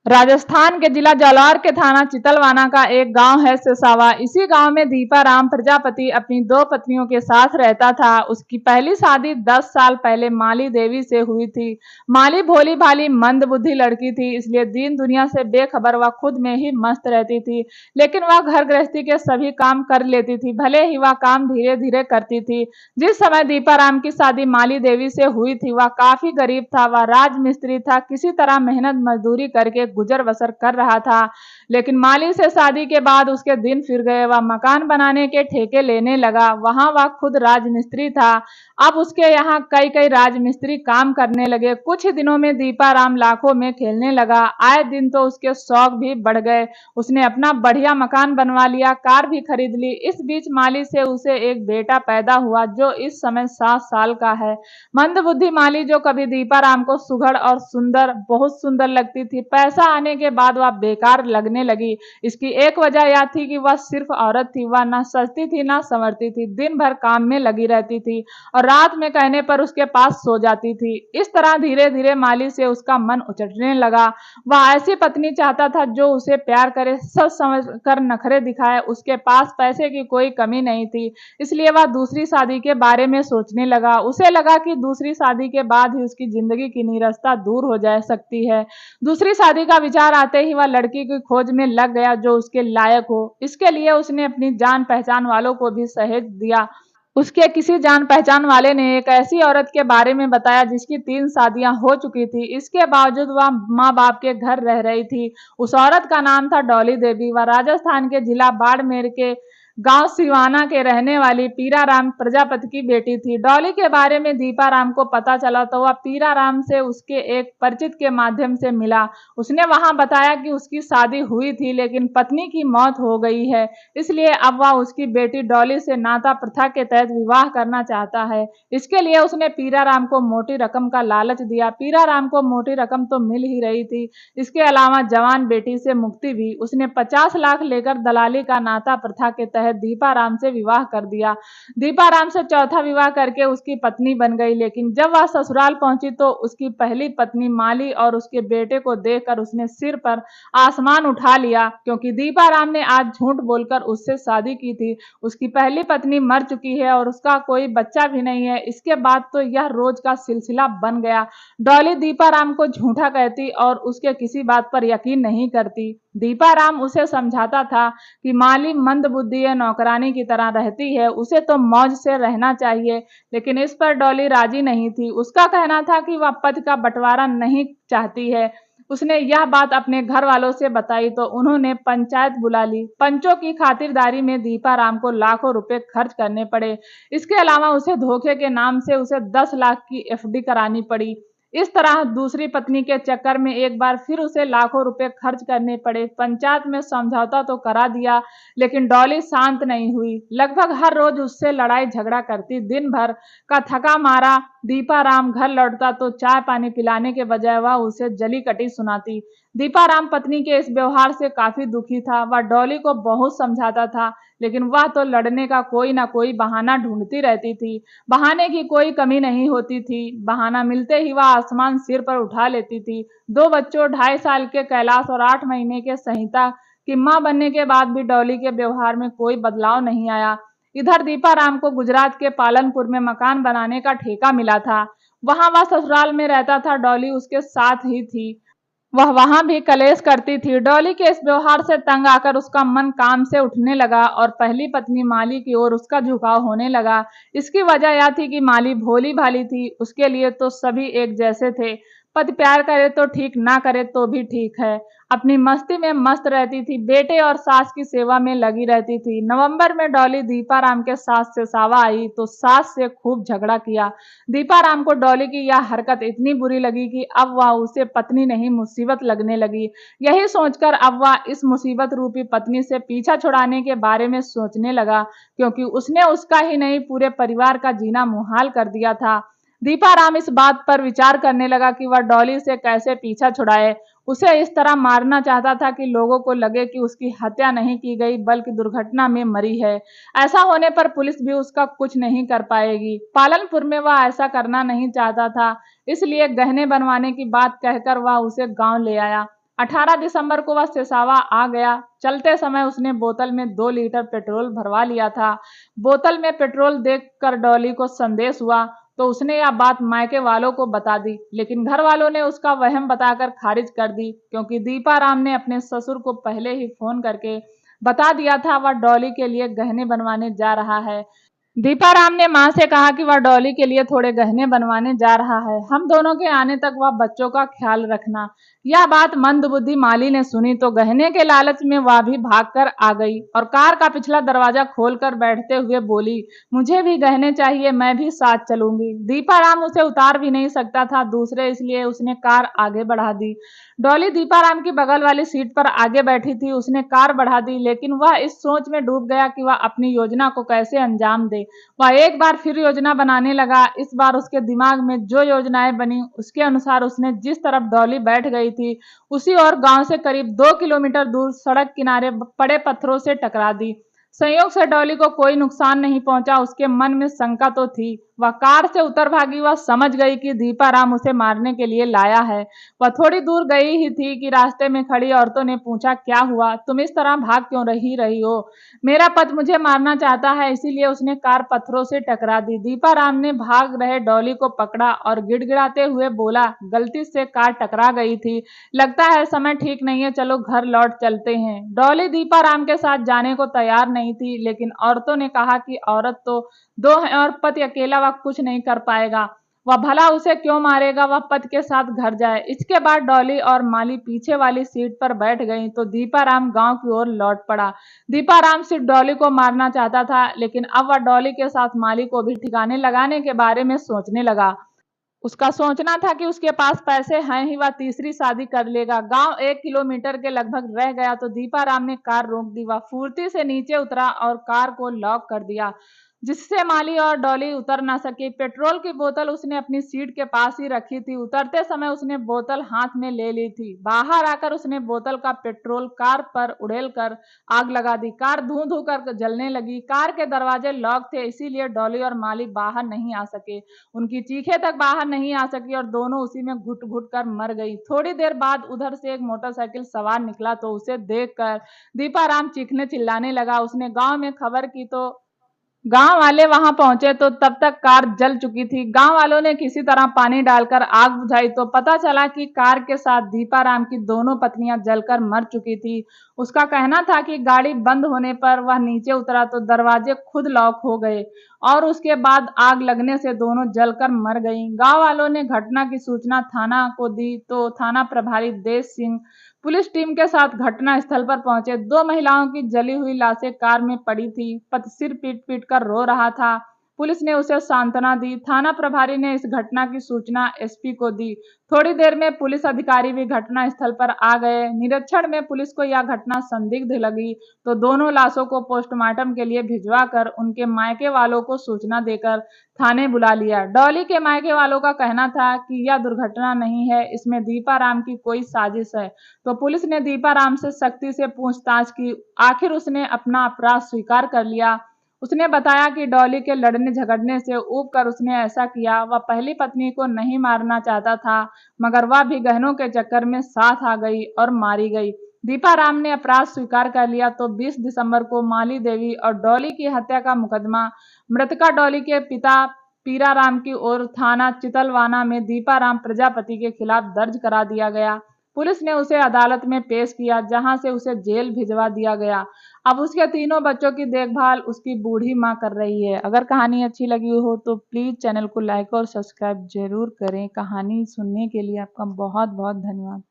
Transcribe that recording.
राजस्थान के जिला जालौर के थाना चितलवाना का एक गांव है सिसावा। इसी गांव में दीपाराम प्रजापति अपनी दो पत्नियों के साथ रहता था। उसकी पहली शादी 10 साल पहले माली देवी से हुई थी। माली भोली भाली मंद बुद्धि लड़की थी, इसलिए दीन दुनिया से बेखबर वह खुद में ही मस्त रहती थी। लेकिन वह घर गृहस्थी के सभी काम कर लेती थी, भले ही वह काम धीरे धीरे करती थी। जिस समय दीपाराम की शादी माली देवी से हुई थी, वह काफी गरीब था। वह राजमिस्त्री था, किसी तरह मेहनत मजदूरी करके गुजर बसर कर रहा था। लेकिन माली से शादी के बाद उसके दिन फिर गए। वह मकान बनाने के ठेके लेने लगा। वहां वह खुद राजमिस्त्री था। अब उसके यहाँ कई कई राजमिस्त्री काम करने लगे। कुछ ही दिनों में दीपाराम लाखों में खेलने लगा। आए दिन तो उसके शौक भी बढ़ गए। उसने अपना बढ़िया मकान बनवा लिया, कार भी खरीद ली। इस बीच माली से उसे एक बेटा पैदा हुआ जो इस समय 7 साल का है। मंदबुद्धि माली, जो कभी दीपाराम को सुघड़ और सुंदर, बहुत सुंदर लगती थी, पैसा आने के बाद वह बेकार लगने लगी। इसकी एक वजह यह थी कि वह सिर्फ औरत थी। वह ना सजती थी ना संवरती थी, दिन भर काम में लगी रहती थी और रात में कहने पर उसके पास सो जाती थी। इस तरह धीरे धीरे माली से उसका मन उचटने लगा। वह ऐसी पत्नी चाहता था जो उसे प्यार करे, सब समझ कर नखरे दिखाए। उसके पास पैसे की कोई कमी नहीं थी, इसलिए वह दूसरी शादी के बारे में सोचने लगा। उसे लगा कि दूसरी शादी के बाद ही उसकी जिंदगी की नीरसता दूर हो जा सकती है। दूसरी शादी का विचार आते ही वह लड़की की खोज में लग गया जो उसके लायक हो। इसके लिए उसने अपनी जान पहचान वालों को भी सहेज दिया। उसके किसी जान पहचान वाले ने एक ऐसी औरत के बारे में बताया जिसकी 3 शादियां हो चुकी थी, इसके बावजूद वह माँ बाप के घर रह रही थी। उस औरत का नाम था डॉली देवी। वह राजस्थान के जिला बाड़मेर के गांव सिवाना के रहने वाली पीराराम प्रजापति की बेटी थी। डॉली के बारे में दीपाराम को पता चला तो वह पीराराम से उसके एक परिचित के माध्यम से मिला। उसने वहां बताया कि उसकी शादी हुई थी लेकिन पत्नी की मौत हो गई है, इसलिए अब वह उसकी बेटी डॉली से नाता प्रथा के तहत विवाह करना चाहता है। इसके लिए उसने पीराराम को मोटी रकम का लालच दिया। पीराराम को मोटी रकम तो मिल ही रही थी, इसके अलावा जवान बेटी से मुक्ति भी। उसने 50 लाख लेकर दलाली का नाता प्रथा के तहत दीपाराम से विवाह कर दिया। दीपाराम से चौथा विवाह करके उसकी पत्नी बन गई। लेकिन जब वह ससुराल पहुंची तो उसकी पहली पत्नी माली और उसके बेटे को देखकर उसने सिर पर आसमान उठा लिया, क्योंकि दीपाराम ने आज झूठ बोलकर उससे शादी की थी। उसकी पहली पत्नी मर चुकी है और उसका कोई बच्चा भी नहीं है। इसके बाद तो यह रोज का सिलसिला बन गया। डॉली दीपाराम को झूठा कहती और उसके किसी बात पर यकीन नहीं करती। दीपाराम उसे समझाता था कि माली मंदबुद्धि है, नौकरानी की तरह रहती है, उसे तो मौज से रहना चाहिए। लेकिन इस पर डॉली राजी नहीं थी। उसका कहना था कि वह पति का बंटवारा नहीं चाहती है। उसने यह बात अपने घर वालों से बताई तो उन्होंने पंचायत बुला ली। पंचों की खातिरदारी में दीपाराम को लाखों रुपए खर्च करने पड़े। इसके अलावा उसे धोखे के नाम से उसे 10 लाख की एफडी करानी पड़ी। इस तरह दूसरी पत्नी के चक्कर में एक बार फिर उसे लाखों रुपए खर्च करने पड़े। पंचायत में समझौता तो करा दिया, लेकिन डॉली शांत नहीं हुई। लगभग हर रोज उससे लड़ाई झगड़ा करती। दिन भर का थका मारा दीपाराम घर लौटता तो चाय पानी पिलाने के बजाय वह उसे जली कटी सुनाती। दीपाराम पत्नी के इस व्यवहार से काफी दुखी था। वह डॉली को बहुत समझाता था, लेकिन वह तो लड़ने का कोई ना कोई बहाना ढूंढती रहती थी। बहाने की कोई कमी नहीं होती थी। बहाना मिलते ही वह आसमान सिर पर उठा लेती थी। 2 बच्चों, 2.5 साल के कैलाश और 8 महीने के संहिता की मां बनने के बाद भी डॉली के व्यवहार में कोई बदलाव नहीं आया। इधर दीपाराम को गुजरात के पालनपुर में मकान बनाने का ठेका मिला था। वहां वह ससुराल में रहता था, डॉली उसके साथ ही थी। वह वहां भी कलेश करती थी। डॉली के इस व्यवहार से तंग आकर उसका मन काम से उठने लगा और पहली पत्नी माली की ओर उसका झुकाव होने लगा। इसकी वजह यह थी कि माली भोली भाली थी। उसके लिए तो सभी एक जैसे थे। पति प्यार करे तो ठीक, ना करे तो भी ठीक है। अपनी मस्ती में मस्त रहती थी, बेटे और सास की सेवा में लगी रहती थी। नवंबर में डॉली दीपाराम के सास से सावा आई तो सास से खूब झगड़ा किया। दीपाराम को डॉली की यह हरकत इतनी बुरी लगी कि अब वह उसे पत्नी नहीं मुसीबत लगने लगी। यही सोचकर अब वह इस मुसीबत रूपी पत्नी से पीछा छुड़ाने के बारे में सोचने लगा, क्योंकि उसने उसका ही नहीं पूरे परिवार का जीना मुहाल कर दिया था। दीपाराम इस बात पर विचार करने लगा कि वह डॉली से कैसे पीछा छुड़ाए। उसे इस तरह मारना चाहता था कि लोगों को लगे कि उसकी हत्या नहीं की गई बल्कि दुर्घटना में मरी है। ऐसा होने पर पुलिस भी उसका कुछ नहीं कर पाएगी। पालनपुर में वह ऐसा करना नहीं चाहता था, इसलिए गहने बनवाने की बात कहकर वह उसे गांव ले आया। 18 दिसंबर को वह सिसावा आ गया। चलते समय उसने बोतल में 2 लीटर पेट्रोल भरवा लिया था। बोतल में पेट्रोल देखकर डॉली को संदेश हुआ तो उसने यह बात मायके वालों को बता दी, लेकिन घर वालों ने उसका वहम बताकर खारिज कर दी, क्योंकि दीपाराम ने अपने ससुर को पहले ही फोन करके बता दिया था वह डॉली के लिए गहने बनवाने जा रहा है। दीपाराम ने मां से कहा कि वह डॉली के लिए थोड़े गहने बनवाने जा रहा है, हम दोनों के आने तक वह बच्चों का ख्याल रखना। यह बात मंदबुद्धि माली ने सुनी तो गहने के लालच में वह भी भागकर आ गई और कार का पिछला दरवाजा खोलकर बैठते हुए बोली, मुझे भी गहने चाहिए, मैं भी साथ चलूंगी। दीपाराम उसे उतार भी नहीं सकता था दूसरे, इसलिए उसने कार आगे बढ़ा दी। डॉली दीपाराम की बगल वाली सीट पर आगे बैठी थी। उसने कार बढ़ा दी, लेकिन वह इस सोच में डूब गया कि वह अपनी योजना को कैसे अंजाम दे। वह एक बार फिर योजना बनाने लगा। इस बार उसके दिमाग में जो योजनाएं बनी उसके अनुसार उसने जिस तरफ डॉली बैठ गई थी उसी और गांव से करीब 2 किलोमीटर दूर सड़क किनारे पड़े पत्थरों से टकरा दी। संयोग से डॉली को कोई नुकसान नहीं पहुंचा। उसके मन में शंका तो थी। वह कार से उतर भागी। वह समझ गई कि दीपाराम उसे मारने के लिए लाया है। वह थोड़ी दूर गई ही थी कि रास्ते में खड़ी औरतों ने पूछा, क्या हुआ, तुम इस तरह भाग क्यों रही हो? मेरा पति मुझे मारना चाहता है, इसीलिए उसने कार पत्थरों से टकरा दी। दीपाराम ने भाग रहे डॉली को पकड़ा और गिड़गिड़ाते हुए बोला, गलती से कार टकरा गई थी, लगता है समय ठीक नहीं है, चलो घर लौट चलते हैं। डॉली दीपाराम के साथ जाने को तैयार नहीं थी, लेकिन औरतों ने कहा कि औरत तो 2 हैं और पति अकेला वह कुछ नहीं कर पाएगा, वह भला उसे क्यों मारेगा, वह पति के साथ घर जाए। इसके बाद डॉली और माली पीछे वाली सीट पर बैठ गईं तो दीपाराम गांव की ओर लौट पड़ा। दीपाराम सिर्फ डॉली को मारना चाहता था, लेकिन अब वह डॉली के साथ माली को भी ठिकाने लगाने के बारे में सोचने लगा। उसका सोचना था कि उसके पास पैसे हैं ही, वह तीसरी शादी कर लेगा। गांव 1 किलोमीटर के लगभग रह गया तो दीपाराम ने कार रोक दी। वह फुर्ती से नीचे उतरा और कार को लॉक कर दिया, जिससे माली और डॉली उतर ना सके। पेट्रोल की बोतल उसने अपनी सीट के पास ही रखी थी। उतरते समय उसने बोतल हाथ में ले ली थी। बाहर आकर उसने बोतल का पेट्रोल कार पर उड़ेल कर आग लगा दी। कार धू धू कर जलने लगी। कार के दरवाजे लॉक थे, इसीलिए डॉली और माली बाहर नहीं आ सके। उनकी चीखें तक बाहर नहीं आ सकी और दोनों उसी में घुट घुट कर मर गई। थोड़ी देर बाद उधर से एक मोटरसाइकिल सवार निकला तो उसे देखकर दीपाराम चीखने चिल्लाने लगा। उसने गांव में खबर की तो गांव वाले वहां पहुंचे तो तब तक कार जल चुकी थी। गांव वालों ने किसी तरह पानी डालकर आग बुझाई तो पता चला कि कार के साथ दीपाराम की दोनों पत्नियां जलकर मर चुकी थी। उसका कहना था कि गाड़ी बंद होने पर वह नीचे उतरा तो दरवाजे खुद लॉक हो गए और उसके बाद आग लगने से दोनों जलकर मर गईं। गांव वालों ने घटना की सूचना थाना को दी तो थाना प्रभारी देश सिंह पुलिस टीम के साथ घटना स्थल पर पहुंचे। 2 महिलाओं की जली हुई लाशें कार में पड़ी थी। पति सिर पीट पीट कर रो रहा था। पुलिस ने उसे सांत्वना दी। थाना प्रभारी ने इस घटना की सूचना एसपी को दी। थोड़ी देर में पुलिस अधिकारी भी घटना स्थल पर आ गए। निरीक्षण में पुलिस को यह घटना संदिग्ध लगी तो दोनों लाशों को पोस्टमार्टम के लिए भिजवाकर उनके मायके वालों को सूचना देकर थाने बुला लिया। डॉली के मायके वालों का कहना था कि यह दुर्घटना नहीं है, इसमें दीपाराम की कोई साजिश है। तो पुलिस ने दीपाराम से सख्ती से पूछताछ की। आखिर उसने अपना अपराध स्वीकार कर लिया। उसने बताया कि डॉली के लड़ने झगड़ने से ऊब कर उसने ऐसा किया। वह पहली पत्नी को नहीं मारना चाहता था, मगर वह भी गहनों के चक्कर में साथ आ गई और मारी गई। दीपाराम ने अपराध स्वीकार कर लिया तो 20 दिसंबर को माली देवी और डॉली की हत्या का मुकदमा मृतका डॉली के पिता पीराराम की ओर थाना चितलवाना में दीपाराम प्रजापति के खिलाफ दर्ज करा दिया गया। पुलिस ने उसे अदालत में पेश किया, जहां से उसे जेल भिजवा दिया गया। अब उसके तीनों बच्चों की देखभाल उसकी बूढ़ी माँ कर रही है। अगर कहानी अच्छी लगी हो तो प्लीज़ चैनल को लाइक और सब्सक्राइब जरूर करें। कहानी सुनने के लिए आपका बहुत बहुत धन्यवाद।